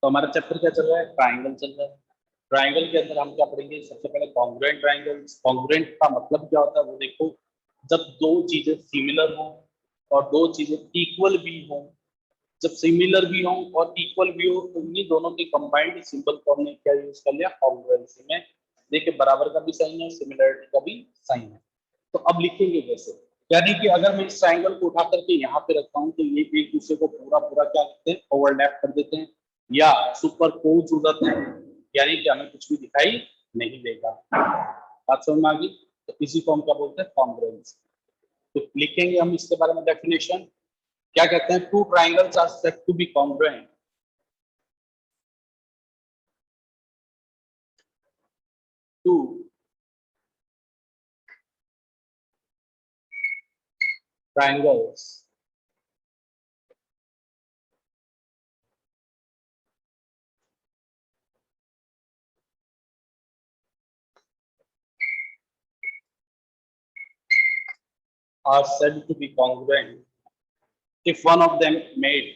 तो हमारा चैप्टर क्या चल रहा है? ट्राइंगल चल रहा है। ट्राइंगल के अंदर हम क्या पढ़ेंगे? सबसे पहले कॉन्ग्रुएंट ट्राइंगल्स। कॉन्ग्रुएंट का मतलब क्या होता है वो देखो, जब दो चीजें सिमिलर हो और दो चीजें इक्वल भी हो। जब सिमिलर भी हो और इक्वल भी हो तो इन्हीं दोनों के कंबाइंड सिंबल फॉर्म में क्या यूज कर लिया? कॉन्ग्रुएंसी में। देखिए बराबर का भी साइन है, सिमिलरिटी का भी साइन है। तो अब लिखेंगे कैसे? यानी कि अगर मैं इस ट्राइंगल को उठा करके यहाँ पे रखता हूँ तो ये एक दूसरे को पूरा पूरा क्या करते हैं? ओवरलैप कर देते हैं या सुपरपोज हो जाते हैं, यानी कि हमें कुछ भी दिखाई नहीं देगा। बात समझ में आ गई? तो इसी को हम क्या बोलते हैं? कॉन्ग्रुएंस। तो लिखेंगे हम इसके बारे में डेफिनेशन। क्या कहते हैं? Two triangles are said to be congruent. Two triangles are said to be congruent if one of them made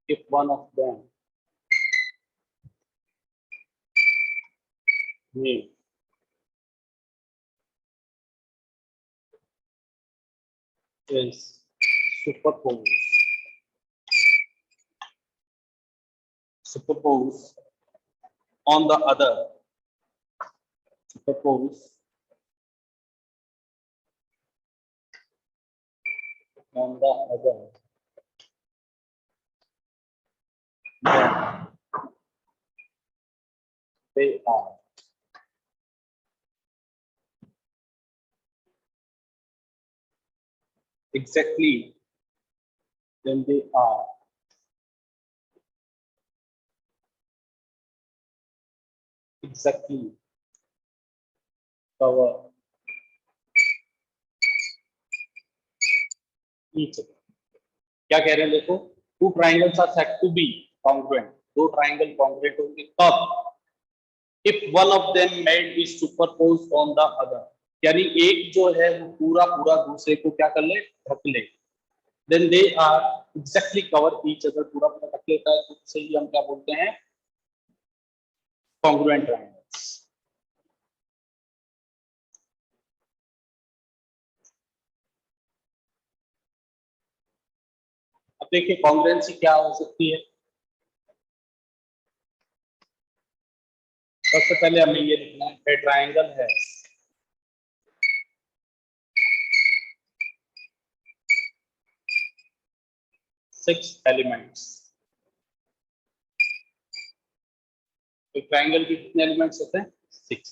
if one of them made is superpose on the other, superpose on the other, then they are exactly, then they are exactly cover each other. क्या कह रहे हैं देखो, two triangles are said to be congruent. दो triangle congruent होंगे कब? If one of them made be superposed on the other, यानी एक जो है वो पूरा पूरा दूसरे को क्या कर ले? ढक ले। Then they are exactly cover each other, पूरा पूरा ढक लेता है, तो उसे ही हम क्या बोलते हैं? Congruent triangles. अब देखिए कॉन्ग्रुएंसी क्या हो सकती है। सबसे पहले हमें ये लिखना है, ट्रायंगल है 6 एलिमेंट्स। तो ट्रायंगल के कितने एलिमेंट्स होते हैं? 6,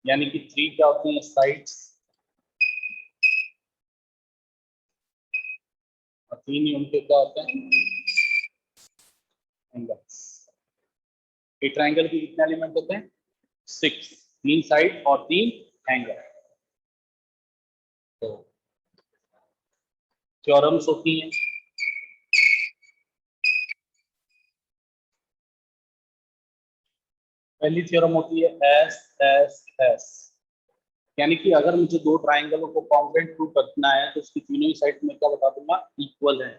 यानी कि 3 क्या होते हैं? साइड्स, और 3 ही उनके क्या होते हैं? एंगल्स। एक ट्रायंगल के कितने एलिमेंट होते हैं? 6, 3 साइड और 3 एंगल। तो थ्योरम्स होती हैं। पहली थ्योरम होती है एस एस एस, यानी कि अगर मुझे दो ट्राइंगलों को कॉन्ग्रुएंट प्रूव करना है तो उसकी तीनों ही साइड में क्या बता दूंगा? इक्वल है।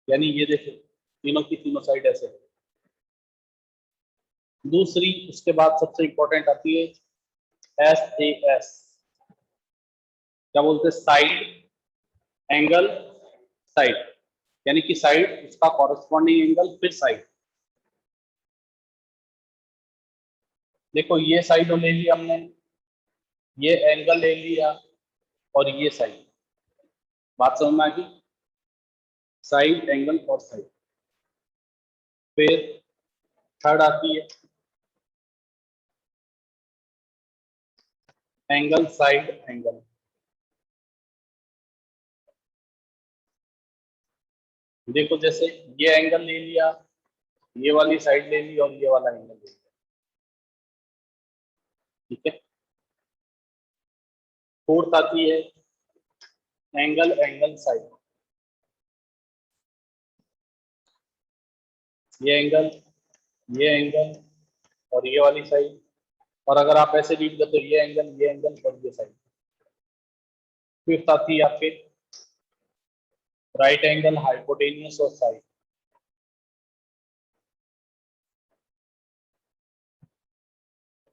यानी ये देखो तीनों की तीनों साइड ऐसे है। दूसरी उसके बाद सबसे इंपॉर्टेंट आती है एस ए एस। क्या बोलते हैं? साइड एंगल साइड, यानी कि साइड उसका कॉरेस्पॉन्डिंग एंगल फिर साइड। देखो ये साइड ले लिया हमने, ये एंगल ले लिया और ये साइड। बात समझ में आ गई? साइड एंगल और साइड। फिर थर्ड आती है एंगल साइड एंगल। देखो जैसे ये एंगल ले लिया, ये वाली साइड ले ली और ये वाला एंगल ले लिया, ठीक है। फोर्थ आती है एंगल एंगल साइड। ये एंगल ये एंगल और ये वाली साइड, और अगर आप ऐसे रीड करते हो ये एंगल और ये साइड। फिफ्थ आती है आपके राइट एंगल, हाइपोटेनियस और साइड।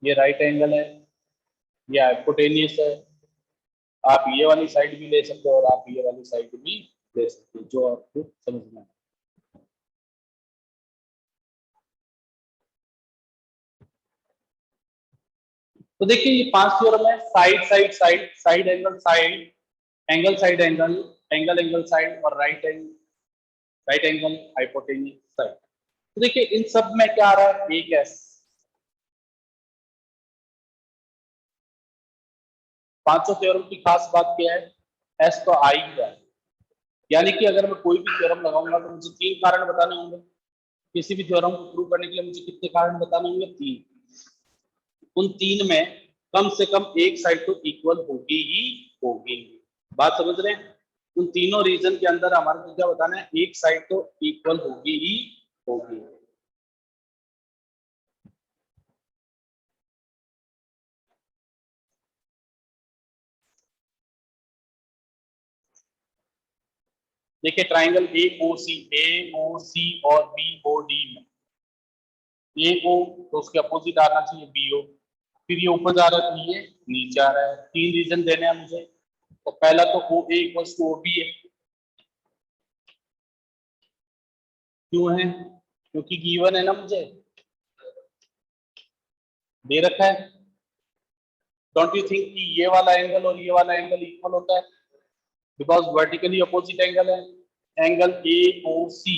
ये राइट एंगल है, ये हाइपोटेनियस है। आप ये वाली साइड भी ले सकते हो और आप ये वाली साइड भी ले सकते हो, जो आपको समझना है। तो देखिए ये 5 थ्योरम है, side side side, side angle side, angle side angle, angle angle side और right angle, right angle hypotenuse side. तो देखिए इन सब में क्या आ रहा है, एक एस। पांचों थ्योरम की खास बात क्या है, एस तो आ ही रहा है। यानी कि अगर मैं कोई भी थ्योरम लगाऊंगा तो मुझे 3 कारण बताने होंगे। किसी भी थ्योरम को प्रूव करने के लिए मुझे कितने कारण बताने होंगे, 3। उन 3 में कम से कम एक साइड तो इक्वल होगी ही होगी। बात समझ रहे हैं? उन तीनों रीजन के अंदर हमारे को क्या बताना है, एक साइड तो इक्वल होगी ही होगी। देखिए ट्राइंगल ए ओ सी और बी ओ डी में ए ओ तो उसके अपोजिट आना चाहिए बी ओ, फिर ये ऊपर जा रहा है, ये नीचे आ रहा है। 3 रीजन देने हैं मुझे। तो पहला तो ओ ए इक्वल्स टू ओ बी है। क्यों है? क्योंकि गिवन है ना, मुझे दे रखा है। डोंट यू थिंक कि ये वाला एंगल और ये वाला एंगल इक्वल होता है, बिकॉज वर्टिकली अपोजिट एंगल है। Angle A O C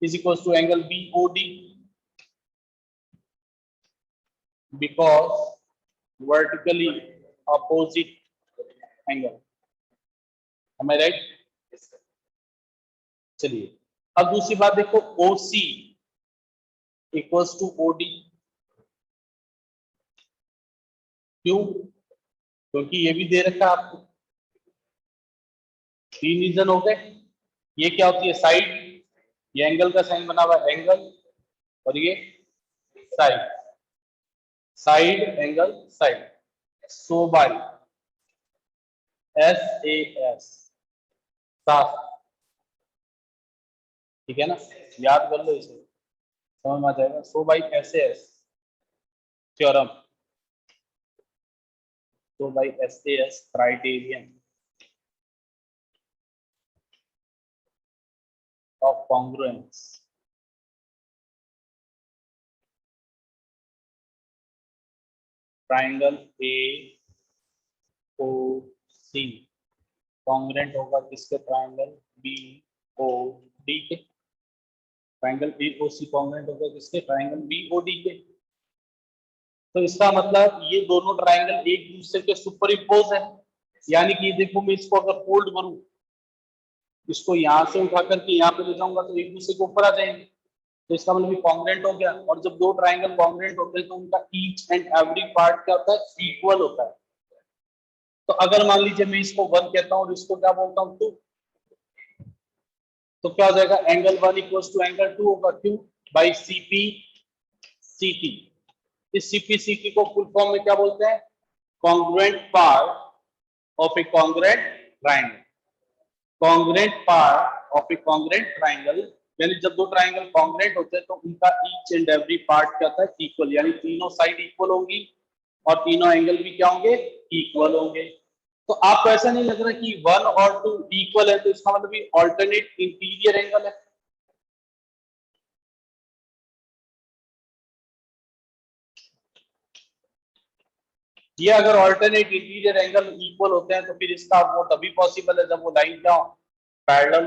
is equals to angle BOD because vertically opposite angle. Am I right? चलिए अब दूसरी बात देखो, OC इक्वल्स टू OD। क्यों? क्योंकि ये भी दे रखा है आपको। 3 रीजन हो गए। ये क्या होती है, साइड, ये एंगल का साइन बना हुआ है एंगल, और ये साइड, साइड एंगल साइड। सो बाय SAS साफ, ठीक है ना, याद कर लो इसे, समझ में आ जाएगा। So by SAS theorem, so by SAS criterion of congruence, triangle AOC congruent होगा किसके, ट्राइंगल BOD के। ट्राइंगल AOC कॉन्ग्रुएंट होगा किसके, ट्राइंगल BOD के। तो इसका मतलब ये दोनों ट्राइंगल एक दूसरे के सुपर इम्पोज है। यानी कि देखो मैं इसको अगर फोल्ड करूं, इसको यहां से उठा करके यहां पे ले जाऊंगा तो एक दूसरे के ऊपर आ जाएंगे। तो इसका मतलब कॉन्ग्रुएंट हो गया। और जब दो ट्राइंगल कॉन्ग्रुएंट होते हैं तो उनका ईच एंड एवरी पार्ट क्या होता है, इक्वल होता है। तो अगर मान लीजिए मैं इसको 1 कहता हूँ और इसको क्या बोलता हूँ 2, तो क्या हो जाएगा, एंगल 1 इक्वल्स टू एंगल 2 होगा। क्यों? बाई सीपी सीटी। इस सीपी सीटी को फुल फॉर्म में क्या बोलते हैं, congruent part of A congruent triangle. Congruent part of A congruent triangle, यानी जब दो ट्राइंगल कॉन्ग्रुएंट होते हैं तो उनका ईच एंड एवरी पार्ट क्या होता है, इक्वल। यानी तीनों साइड इक्वल होंगी और तीनों एंगल भी क्या होंगे, इक्वल होंगे। तो आपको ऐसा नहीं लग रहा कि 1 और 2 इक्वल है, तो इसका मतलब ये ऑल्टरनेट इंटीरियर एंगल है। ये अगर ऑल्टरनेट इंटीरियर एंगल इक्वल होते हैं तो फिर इसका वो तभी पॉसिबल है जब वो लाइन क्या हो, पैरेलल।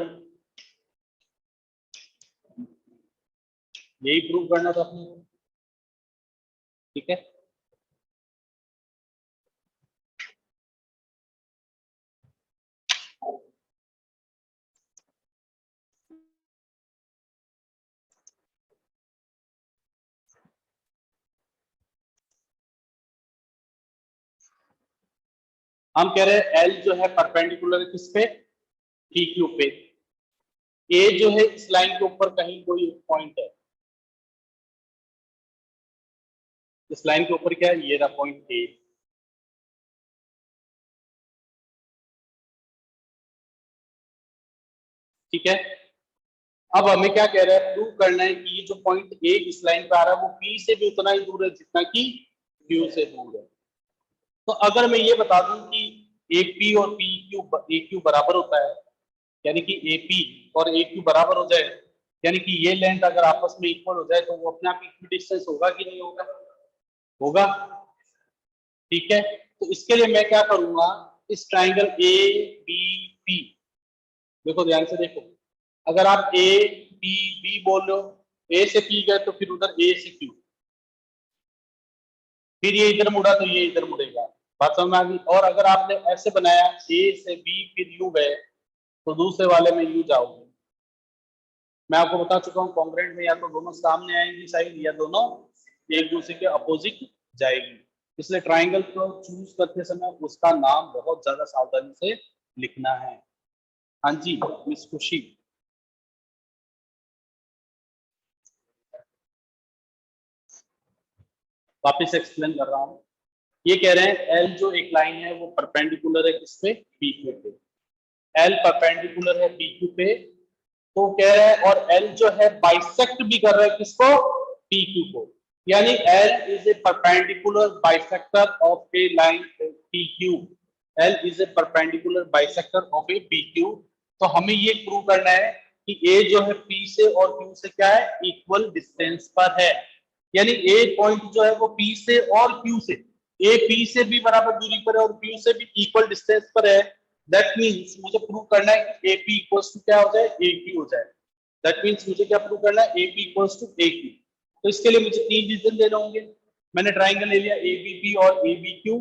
यही प्रूव करना था अपने को, ठीक है। हम कह रहे हैं एल जो है परपेंडिकुलर किस पे, PQ पे। ए जो है इस लाइन के ऊपर कहीं कोई पॉइंट है, इस लाइन के ऊपर क्या है, ये रहा पॉइंट ए। ठीक है, अब हमें क्या कह रहा है, प्रूव करना है कि ये जो पॉइंट ए इस लाइन पे आ रहा है वो पी से भी उतना ही दूर है जितना कि क्यू से दूर है। तो अगर मैं ये बता दूं कि ए पी और पी क्यू ए क्यू बराबर होता है, यानी कि ए पी और ए क्यू बराबर हो जाए, यानी कि ये लेंथ अगर आपस में इक्वल हो जाए तो वो अपने आप इक्वल डिस्टेंस होगा कि नहीं होगा, होगा। ठीक है, तो इसके लिए मैं क्या करूंगा, इस ट्राइंगल ए बी पी, देखो ध्यान से देखो, अगर आप ए बी बी बोल रहे हो, ए से पी गए तो फिर उधर ए से क्यू, फिर ये इधर मुड़ा तो ये इधर मुड़ेगा, बात समझ में आ गई। और अगर आपने ऐसे बनाया ए से बी फिर यू गए तो दूसरे वाले में यू जाओगे। मैं आपको बता चुका हूँ कॉन्ग्रेंट में या तो दोनों सामने आएंगी साइड या दोनों एक दूसरे के अपोजिट जाएगी, इसलिए ट्राइंगल को चूज करते समय उसका नाम बहुत ज्यादा सावधानी से लिखना है। हाँ जी मिस खुशी। वापिस एक्सप्लेन कर रहा हूँ, ये कह रहे हैं एल जो एक लाइन है वो परपेंडिकुलर है किस पे, पी क्यू पे, एल परपेंडिकुलर है पी क्यू पे, तो कह रहा है और एल जो है बाइसेक्ट भी कर रहा है किसको, पी क्यू को, यानी L is a perpendicular bisector of A line P Q, L is a perpendicular bisector of A P Q. तो हमें ये प्रूव करना है कि ए जो है पी से और क्यू से क्या है, इक्वल डिस्टेंस पर है, यानी ए पॉइंट जो है वो पी से और क्यू से, ए पी से भी बराबर दूरी पर है और क्यू से भी इक्वल डिस्टेंस पर है। दैट मींस मुझे प्रूव करना है कि ए पी इक्वल्स टू क्या हो जाए, ए क्यू हो जाए। दैट मींस मुझे क्या प्रूव करना है, A P equals to A Q. तो इसके लिए मुझे तीन रीजन देने होंगे। मैंने ट्राइंगल ले लिया ए बी पी और ए बी क्यू,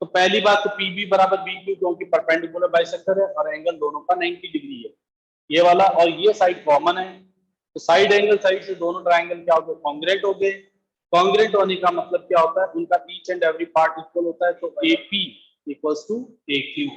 तो पहली बात तो पी बी बराबर बी क्यू क्योंकि परपेंडिकुलर बाइसेक्टर है और एंगल दोनों का 90 डिग्री है, ये वाला, और ये साइड कॉमन है, तो साइड एंगल साइड से दोनों ट्राइंगल क्या हो गए, कॉन्ग्रेंट हो गए। कॉन्ग्रेंट होने का मतलब क्या होता है, उनका each and every part equal होता है, तो A P equals to A Q.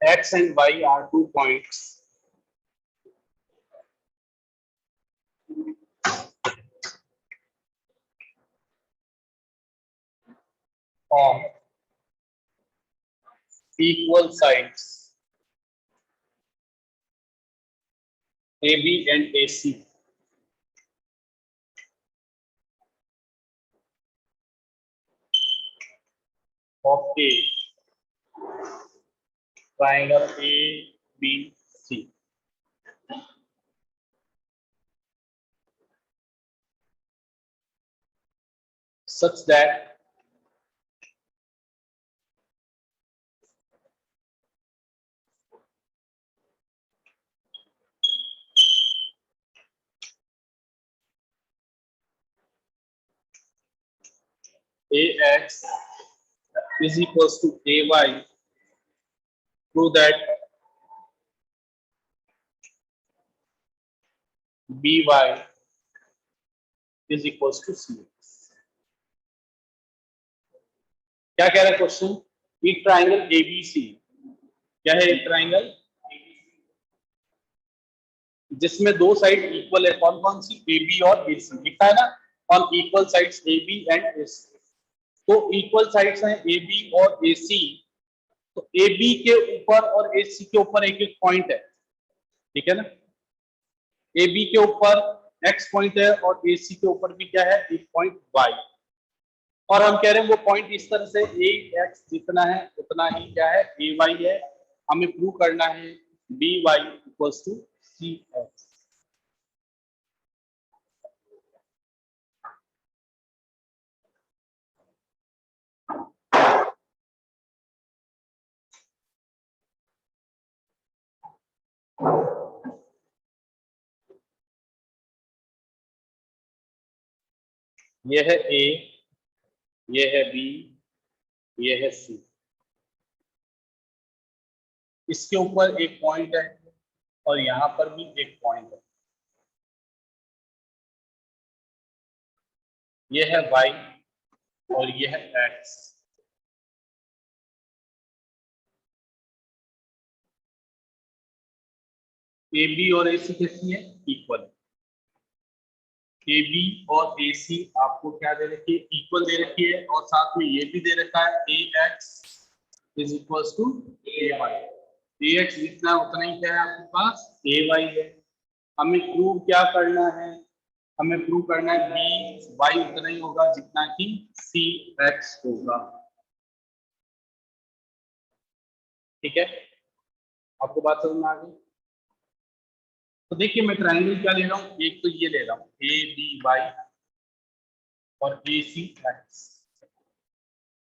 X and Y are 2 points of equal sides AB and AC of a triangle ABC such that AX is equals to AY, prove that BY is equals to CX। क्या कह रहा है question, एक triangle ABC, क्या है एक triangle जिसमें दो साइड इक्वल है, कौन कौन सी, ए बी और ए सी लिखा है ना, on equal sides A B and A C, तो इक्वल साइड्स हैं ए बी और ए सी, तो ए बी के ऊपर और ए सी के ऊपर एक एक पॉइंट है, ठीक है ना, ए बी के ऊपर एक्स पॉइंट है और ए सी के ऊपर भी क्या है, एक पॉइंट वाई, और हम कह रहे हैं वो पॉइंट इस तरह से ए एक्स जितना है उतना ही क्या है, ए वाई है, हमें प्रूव करना है B Y equals to C X. ये है ए, ये है बी, ये है सी। इसके ऊपर एक पॉइंट है और यहां पर भी एक पॉइंट है। ये है वाई और ये है एक्स। ए बी और ए सी कैसी है? इक्वल। ए बी और ए सी आपको क्या दे रखी है? इक्वल दे रखी है, और साथ में ये भी दे रखा है A X is equal to A Y. A X जितना है उतना ही क्या है आपके पास? ए वाई है। हमें प्रूव क्या करना है? हमें प्रूव करना है बी वाई उतना ही होगा जितना कि सी एक्स होगा। ठीक है, आपको बात समझ में आ गई? तो देखिए मैं ट्रायंगल क्या ले रहा हूँ, एक तो ये ले रहा हूँ ए बी वाई और ए सी एक्स।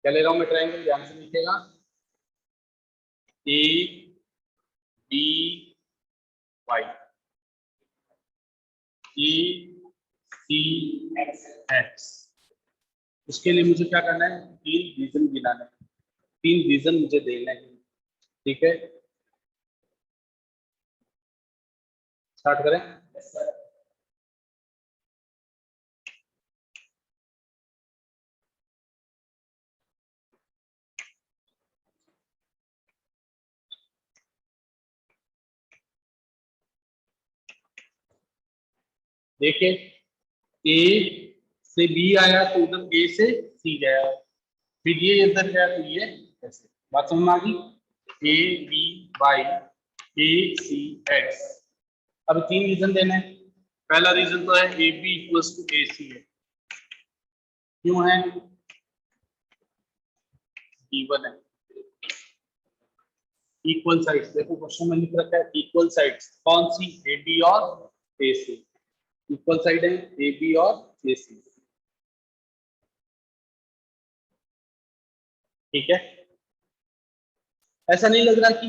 क्या ले रहा हूँ मैं ट्रायंगल? ध्यान से लिखिएगा, A B Y, A C X. उसके लिए मुझे क्या करना है? 3 रीजन गिनाना है, 3 रीजन मुझे देना है। ठीक है, स्टार्ट करें। देखिए, ए से बी आया तो उधर ए से सी गया, फिर ये इधर गया तो ये ऐसे। बात समझ में आ गई? A B Y A C X. अब 3 रीजन देने हैं। पहला रीजन तो है A B equals to A C है। क्यों है? गिवन है। इक्वल साइड्स, देखो क्वेश्चन में लिख रखा है इक्वल साइड्स। कौन सी? ए बी और ए सी। इक्वल साइड है ए बी और ए सी। ठीक है, ऐसा नहीं लग रहा कि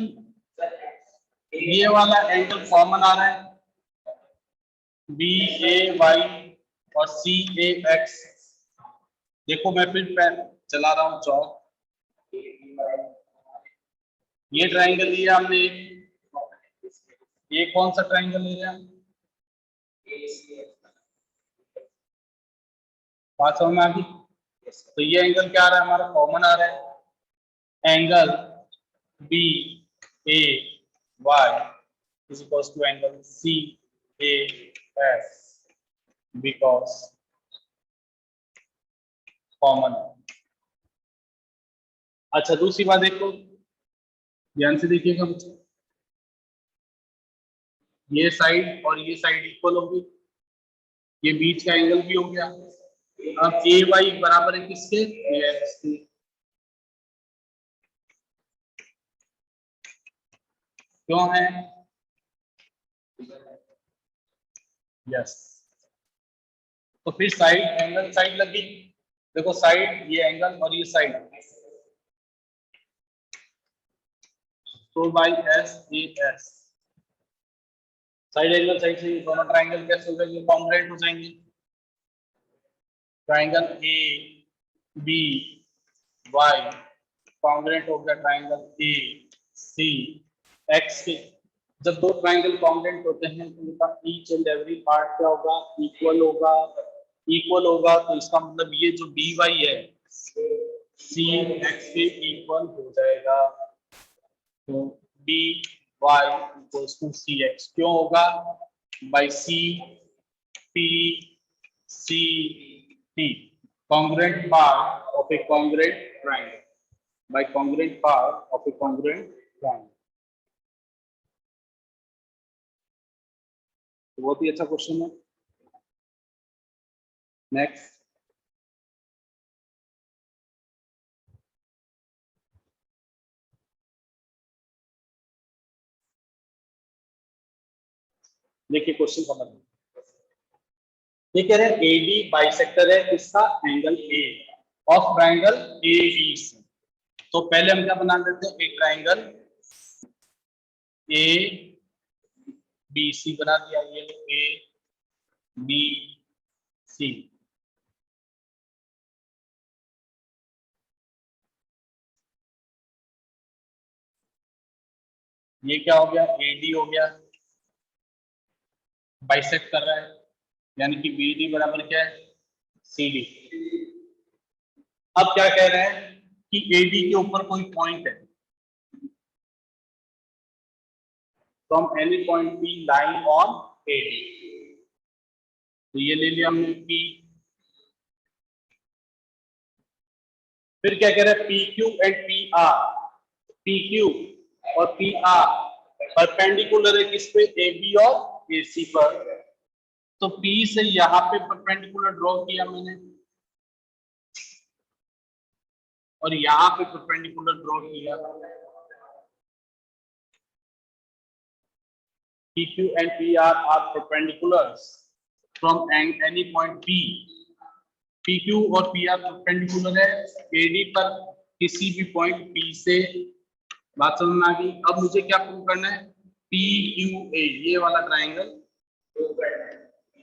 ये वाला एंगल कॉमन आ रहा है? बी ए वाई और सी ए एक्स। देखो मैं फिर चला रहा हूँ चौक। ये ट्राइंगल लिया हमने, ये कौन सा ट्राइंगल ले रहे हैं? बात समझ में आ गई? तो ये एंगल क्या आ रहा है हमारा? कॉमन आ रहा है। Angle B A Y is equal to angle C A S, because common है। अच्छा दूसरी बात देखो, ध्यान से देखिएगा बच्चे, ये साइड और ये साइड इक्वल होगी, ये बीच का एंगल भी हो गया। अब ए वाई बराबर है किसके? ए एक्स के। क्यों है? यस। तो फिर साइड एंगल साइड लगी। देखो साइड ये एंगल और ये साइड, तो by S A S. Side angle side से दोनों ट्राइंगल कैसे हो जाएंगे? कॉन्ग्रुएंट हो जाएंगे। Triangle A B Y congruent हो गया ट्राइंगल ए सी एक्स के। जब दो ट्राइंगल कॉन्ग्रुएंट होते हैं तो उनका ईच एंड एवरी पार्ट क्या होगा? इक्वल होगा। इक्वल होगा तो इसका मतलब ये जो डी वाई है सी एक्स के इक्वल हो जाएगा। तो D Y equals to C X क्यों होगा? By C P C T, congruent part of a congruent triangle, by congruent part of a congruent triangle। तो बहुत ही अच्छा क्वेश्चन है। नेक्स्ट देखिए क्वेश्चन समझ में। ये कह रहे हैं एडी बाइसेक्टर है किसका? Angle A of triangle A B C. तो पहले हम क्या बना देते हैं? एक ट्राइंगल ए बी सी बना दिया, ये ए बी सी। ये क्या हो गया, AD हो गया, बाइसेक्ट कर रहा है, यानी कि BD बराबर क्या है, CD। अब क्या कह रहे हैं कि AD के ऊपर कोई पॉइंट है, from any point P line on AD। तो ये ले लिया हमने P। फिर क्या कह रहे हैं, PQ एंड PR। PQ और PR परपेंडिकुलर है किस पे, AB और AC पर। तो P से यहां पे परपेंडिकुलर ड्रॉ किया मैंने, और यहां पे परपेंडिकुलर ड्रॉ किया। PQ and PR are perpendiculars from any point P। PQ और PR परपेंडिकुलर है AD पर किसी भी पॉइंट P से। बात समझ में आ गई। अब मुझे क्या प्रूव करना है, PQA ये वाला ट्राइंगल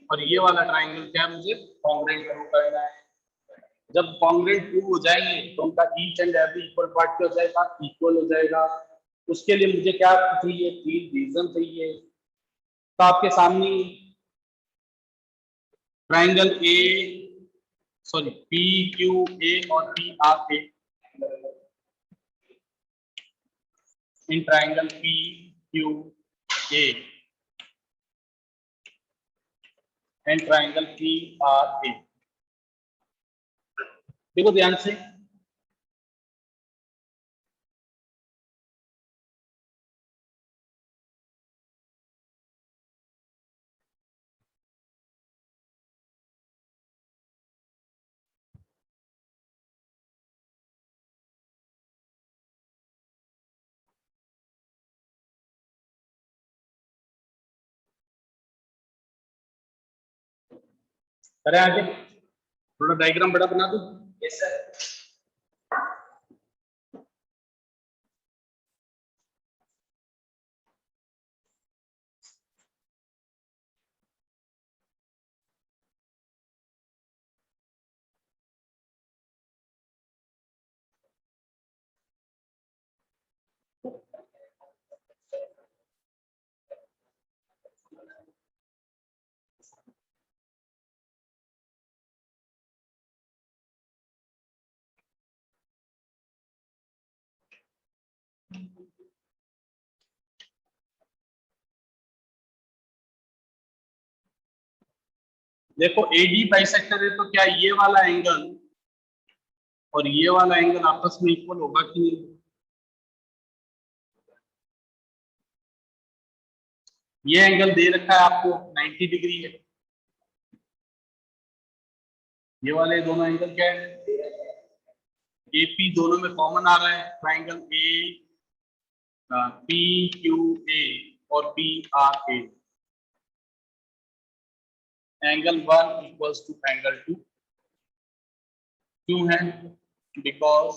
और ये वाला ट्राइंगल क्या है, मुझे कॉन्ग्रुएंट प्रूव करना है। जब कॉन्ग्रुएंट प्रूव हो जाएंगे तो उनका each and every equal part क्या हो जाएगा, इक्वल हो जाएगा। उसके लिए मुझे क्या चाहिए, 3 रीजन चाहिए। तो आपके सामने ट्राइंगल ए, सॉरी PQA और PRA, in triangle PQA and triangle PRA। देखो ध्यान से, करें आगे, थोड़ा डायग्राम बड़ा बना दूं। Yes sir. देखो AD बाइसेक्टर है, तो क्या ये वाला एंगल और ये वाला एंगल आपस में इक्वल होगा कि नहीं? ये एंगल दे रखा है आपको 90 डिग्री है। ये वाले दोनों एंगल क्या है, AP दोनों में कॉमन आ रहा है, ट्राइंगल PQA और PRA। Angle 1 equals to angle 2। क्यों है, because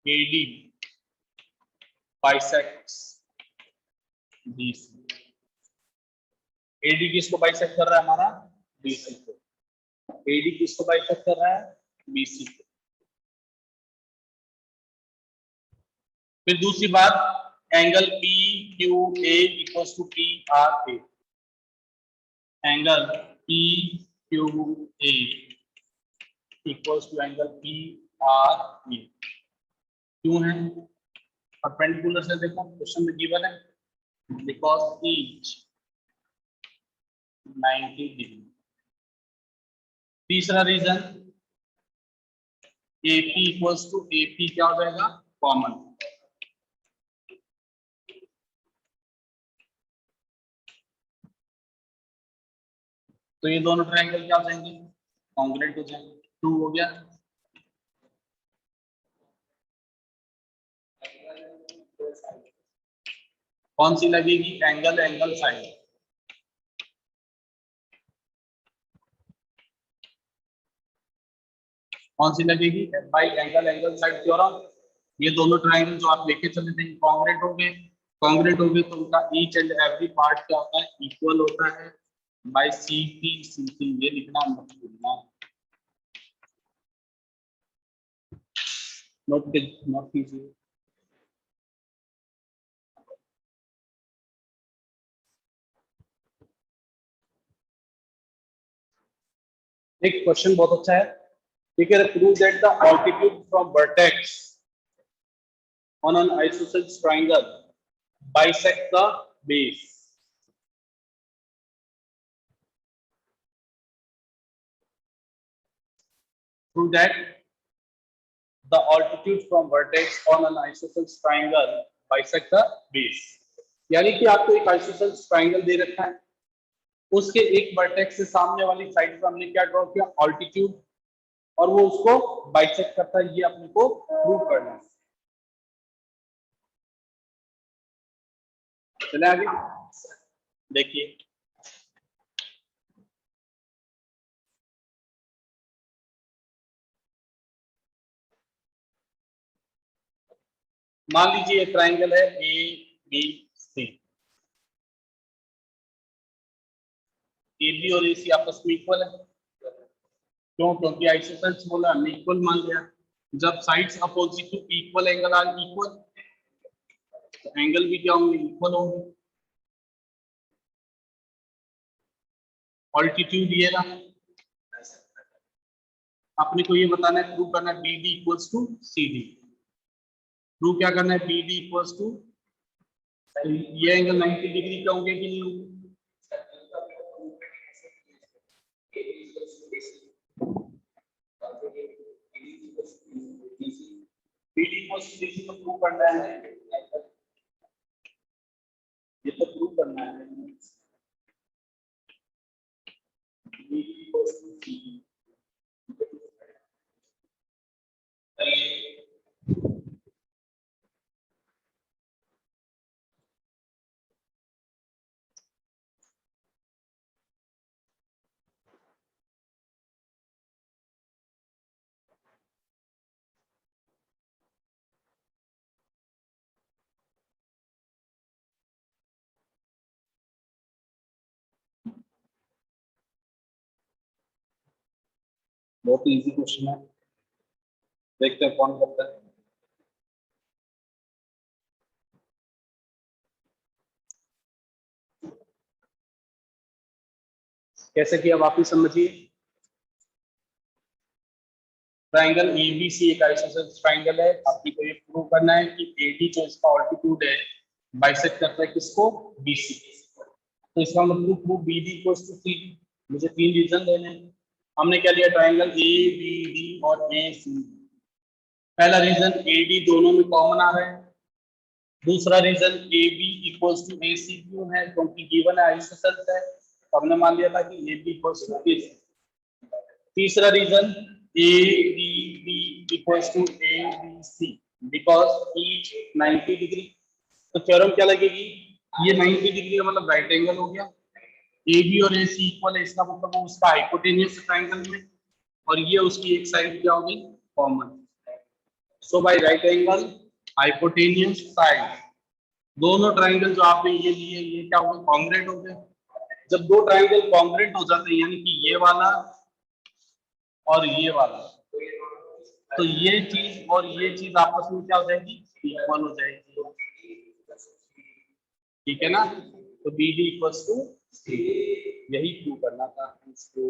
AD bisects BC। AD किसको बाइसेक्ट कर रहा है, हमारा BC को। AD किसको बाइसेक्ट कर रहा है, BC को। फिर दूसरी बात, angle PQA equals to PRA। Angle PQA equals to angle PRA। क्यों है, परपेंडिकुलर से देखो क्वेश्चन में गिवन है, बिकॉज ईच 90 डिग्री। तीसरा reason, AP equals to AP क्या हो जाएगा, कॉमन। तो ये दोनों ट्रायंगल क्या हो जाएंगे, कॉन्ग्रुएंट हो जाएंगे। 2 हो गया। कौन सी लगेगी, एंगल एंगल साइड। कौन सी लगेगी, by angle angle side theorem. ये दोनों ट्रायंगल जो आप लेके चले थे कॉन्ग्रुएंट हो गए। कॉन्ग्रुएंट हो गए तो उनका ईच एंड एवरी पार्ट क्या होता है, इक्वल होता है। बाई CP ये लिखना मत भूलना, नोट कीजिए। एक क्वेश्चन बहुत अच्छा है, ठीक है। Prove that the altitude from vertex on an isosceles triangle bisect the base. Prove that the altitude from vertex on an isosceles triangle bisect the base। यानी कि आपको एक आइसोसेलेस ट्रायंगल दे रखा है, उसके एक वर्टेक्स से सामने वाली साइड पर हमने क्या ड्रॉ किया, ऑल्टीट्यूड, और वो उसको बाइसेक्ट करता है। ये अपने को प्रूव करना है। चले आगे देखिए, मान लीजिए एक ट्रायंगल है A B C. A B और ए सी आपस में इक्वल है, क्यों? क्योंकि आइसोसेलेस बोला, हमने इक्वल मान लिया। जब sides opposite to equal angle are equal, तो एंगल भी क्या होंगे, इक्वल होंगे। ऑल्टीट्यूड ये रहा, अपने को ये बताना है, प्रूव करना है B D equals to C D. Prove क्या करना है, बी डी इक्वल्स टू, ये एंगल 90 डिग्री का होंगे कि नहीं होंगे? B D equals to C D तो प्रूव करना है, ये तो प्रूव करना है। B D equals to C D, बहुत इजी क्वेश्चन है, देखते हैं कौन करता है। कैसे किया वापिस समझिए। ट्रायंगल एबीसी एक आइसोसेलेस ट्रायंगल है, आपको ये प्रूव करना है कि एडी जो इसका ऑल्टीट्यूड है बाइसेक्ट करता है किसको, बीसी। तो इसका मतलब prove BD equals to CD. मुझे तीन रीजन देने हैं। हमने क्या लिया, ट्रायंगल ए बी डी और ए सी। पहला रीजन ए डी दोनों में कॉमन आ रहा है। दूसरा reason A B equals to A C क्यों है, क्योंकि गिवन है आइसोसेलेस है, तो हमने मान लिया था कि A B equals to A C. तीसरा reason A B B equals to A B C because each 90 degree. तो थ्योरम क्या लगेगी, ये 90 डिग्री का मतलब राइट एंगल हो गया। ए बी और ए सी इक्वल है, इसका मतलब वो उसका हाइपोटेनियस ट्रायंगल में, और ये उसकी एक साइड क्या होगी, common. So by right angle hypotenuse side, दोनों ट्रायंगल जो आपने ये लिए, ये क्या हो गए, कॉन्ग्रुएंट हो गए। जब दो ट्रायंगल कॉन्ग्रुएंट हो जाते हैं, यानी कि ये वाला और ये वाला, तो ये चीज और ये चीज आपस में क्या हो जाएगी, इक्वल हो जाएगी। ठीक है ना, तो बी डी इक्वल्स टू सी, यही प्रूव करना था इसको।